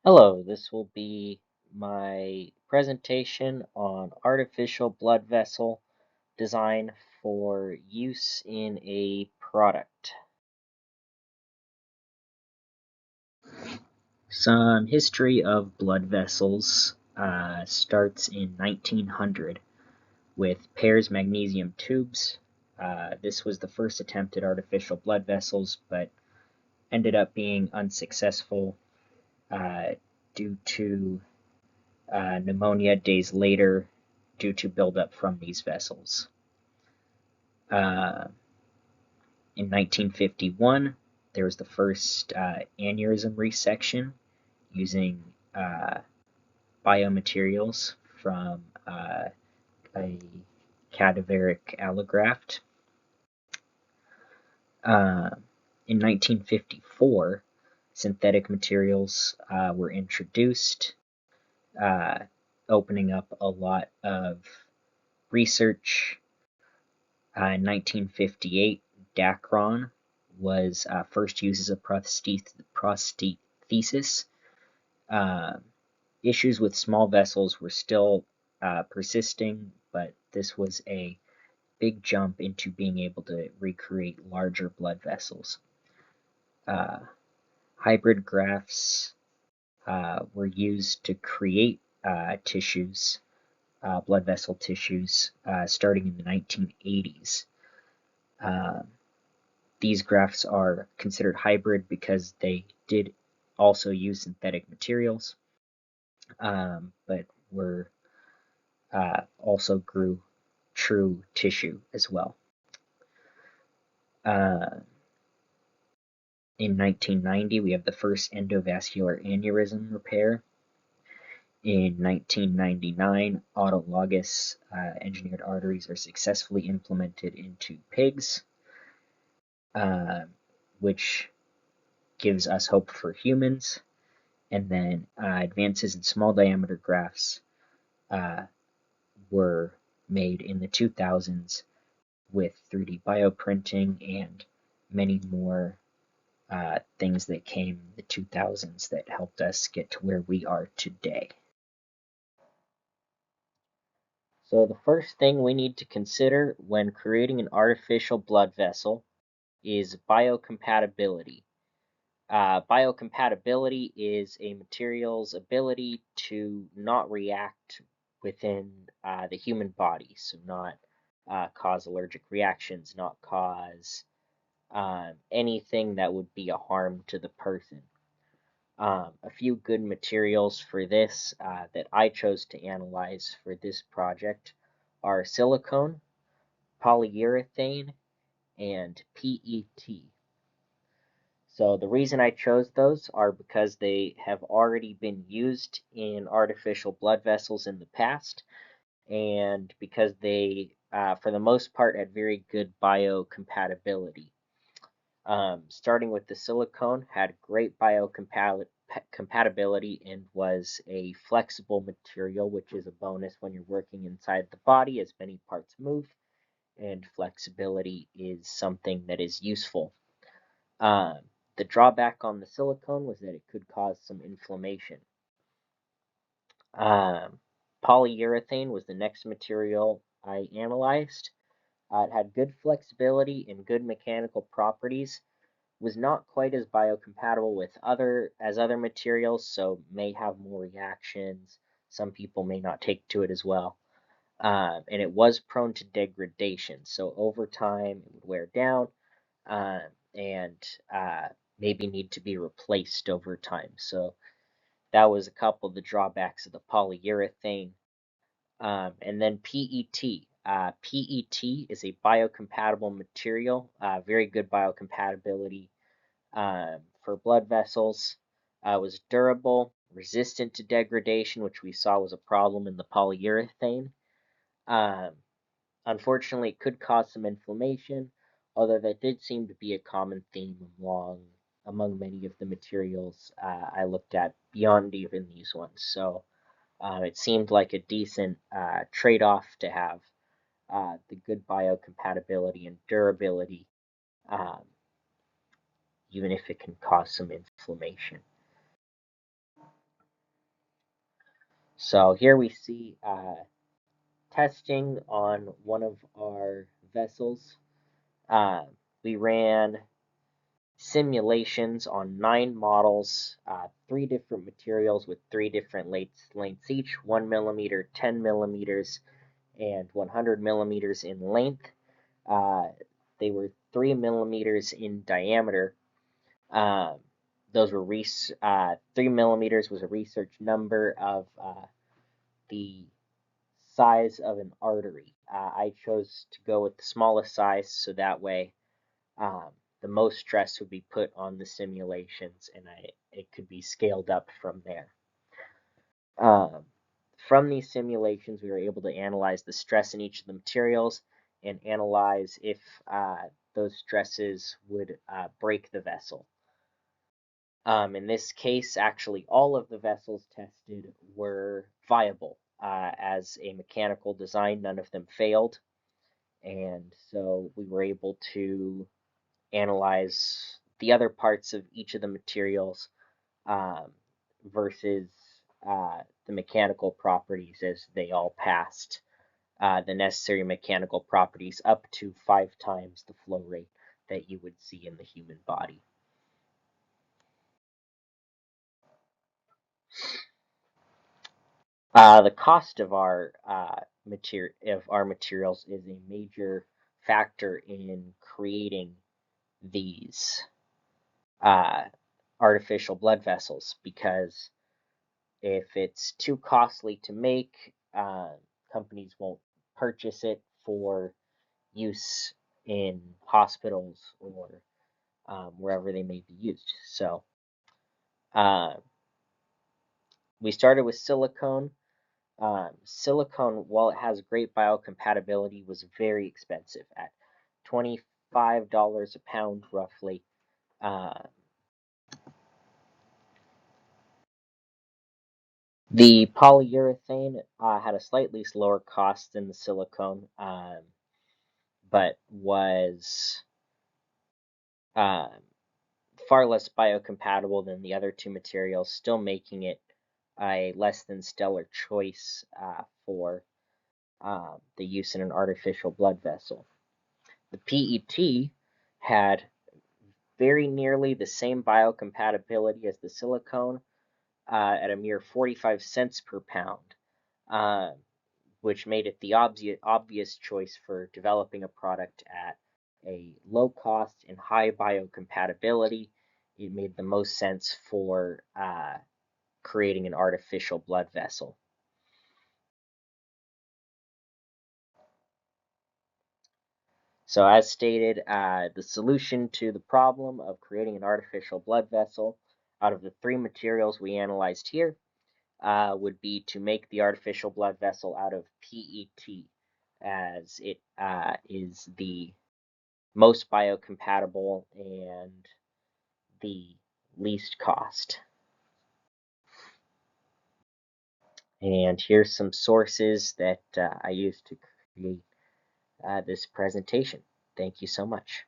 Hello, this will be my presentation on artificial blood vessel design for use in a product. Some history of blood vessels starts in 1900 with Pear's magnesium tubes. This was the first attempt at artificial blood vessels, but ended up being unsuccessful uh, due to pneumonia days later due to buildup from these vessels. In 1951, there was the first aneurysm resection using biomaterials from a cadaveric allograft. In 1954, synthetic materials were introduced, opening up a lot of research. In 1958, Dacron was first used as a prosthesis. Issues with small vessels were still persisting, but this was a big jump into being able to recreate larger blood vessels. Hybrid grafts were used to create tissues, blood vessel tissues, starting in the 1980s. These grafts are considered hybrid because they did also use synthetic materials, but were also grew true tissue as well. In 1990, we have the first endovascular aneurysm repair. In 1999, autologous engineered arteries are successfully implemented into pigs, which gives us hope for humans. And then advances in small diameter grafts were made in the 2000s with 3D bioprinting and many more things that came in the 2000s that helped us get to where we are today. So the first thing we need to consider when creating an artificial blood vessel is biocompatibility. Biocompatibility is a material's ability to not react within the human body, so not cause allergic reactions, not cause anything that would be a harm to the person. A few good materials for this that I chose to analyze for this project are silicone, polyurethane, and PET. So the reason I chose those are because they have already been used in artificial blood vessels in the past, and because they, for the most part, had very good biocompatibility. Starting with the silicone, had great biocompatibility and was a flexible material, which is a bonus when you're working inside the body as many parts move, and flexibility is something that is useful. The drawback on the silicone was that it could cause some inflammation. Polyurethane was the next material I analyzed. It had good flexibility and good mechanical properties, was not quite as biocompatible with other materials, so may have more reactions. Some people may not take to it as well. And it was prone to degradation, so over time it would wear down and maybe need to be replaced over time. So that was a couple of the drawbacks of the polyurethane. And then PET. PET is a biocompatible material, very good biocompatibility for blood vessels. Was durable, resistant to degradation, which we saw was a problem in the polyurethane. Um, Unfortunately, it could cause some inflammation, although that did seem to be a common theme among many of the materials I looked at beyond even these ones. So it seemed like a decent trade-off to have the good biocompatibility and durability, um, even if it can cause some inflammation. So here we see testing on one of our vessels. We ran simulations on 9 models, 3 different materials with 3 different lengths each, 1 millimeter, 10 millimeters, and 100 millimeters in length. They were 3 millimeters in diameter. Those were 3 millimeters was a research number of the size of an artery. I chose to go with the smallest size so that way the most stress would be put on the simulations, and it could be scaled up from there. From these simulations, we were able to analyze the stress in each of the materials and analyze if those stresses would break the vessel. In this case, actually, all of the vessels tested were viable as a mechanical design. None of them failed, and so we were able to analyze the other parts of each of the materials versus the mechanical properties as they all passed the necessary mechanical properties up to 5 times the flow rate that you would see in the human body. The cost of our materials is a major factor in creating these artificial blood vessels, because if it's too costly to make, companies won't purchase it for use in hospitals or wherever they may be used. So we started with silicone. Silicone, while it has great biocompatibility, was very expensive at $25 a pound roughly. The polyurethane had a slightly lower cost than the silicone, but was far less biocompatible than the other 2 materials, still making it a less than stellar choice for the use in an artificial blood vessel. The PET had very nearly the same biocompatibility as the silicone at a mere 45 cents per pound, which made it the obvious choice for developing a product at a low cost and high biocompatibility. It made the most sense for creating an artificial blood vessel. So as stated, the solution to the problem of creating an artificial blood vessel out of the 3 materials we analyzed here would be to make the artificial blood vessel out of PET, as it is the most biocompatible and the least cost. And here's some sources that I used to create this presentation. Thank you so much.